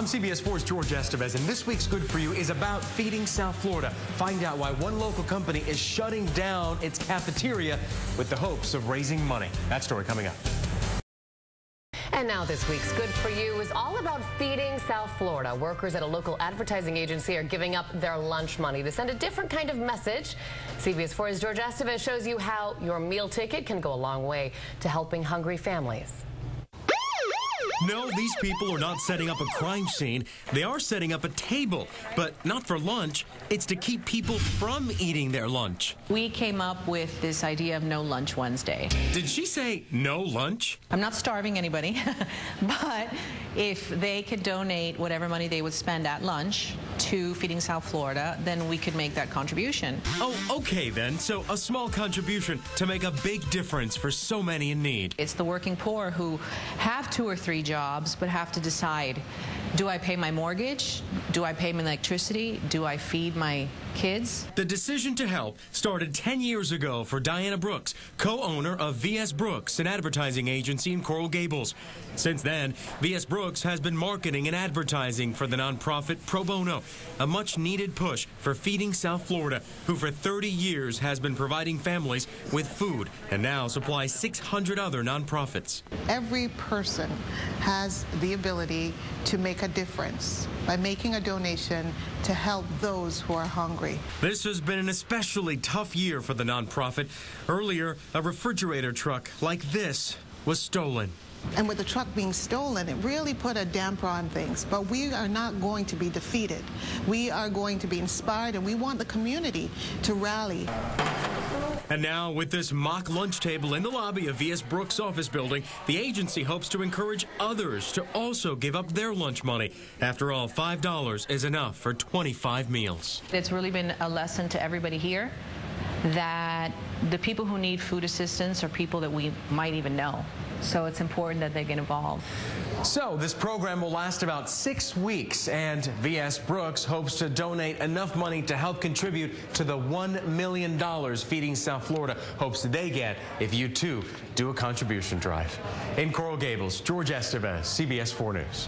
I'm CBS 4's George Estevez, and this week's Good For You is about feeding South Florida. Find out why one local company is shutting down its cafeteria with the hopes of raising money. That story coming up. And now this week's Good For You is all about feeding South Florida. Workers at a local advertising agency are giving up their lunch money to send a different kind of message. CBS 4's George Estevez shows you how your meal ticket can go a long way to helping hungry families. No, these people are not setting up a crime scene. They are setting up a table, but not for lunch. It's to keep people from eating their lunch. We came up with this idea of No Lunch Wednesday. Did she say no lunch? I'm not starving anybody, but if they could donate whatever money they would spend at lunch to Feeding South Florida, then we could make that contribution. Oh, okay then. So a small contribution to make a big difference for so many in need. It's the working poor who have 2 or 3 jobs but have to decide, do I pay my mortgage? Do I pay my electricity? Do I feed my kids? The decision to help started 10 years ago for Diana Brooks, co-owner of VSBrooks, an advertising agency in Coral Gables. Since then, VSBrooks has been marketing and advertising for the nonprofit Pro Bono, a much-needed push for Feeding South Florida, who for 30 years has been providing families with food and now supplies 600 other nonprofits. Every person has the ability to make a difference by making a donation to help those who are hungry. This has been an especially tough year for the nonprofit. Earlier, a refrigerator truck like this was stolen. And with the truck being stolen, it really put a damper on things. But we are not going to be defeated. We are going to be inspired, and we want the community to rally. And now, with this mock lunch table in the lobby of VSBrooks office building, the agency hopes to encourage others to also give up their lunch money. After all, $5 is enough for 25 meals. It's really been a lesson to everybody here that the people who need food assistance are people that we might even know. So it's important that they get involved. So this program will last about 6 weeks, and VSBrooks hopes to donate enough money to help contribute to the $1 million Feeding South Florida hopes they get if you too do a contribution drive. In Coral Gables, George Estevez, CBS 4 News.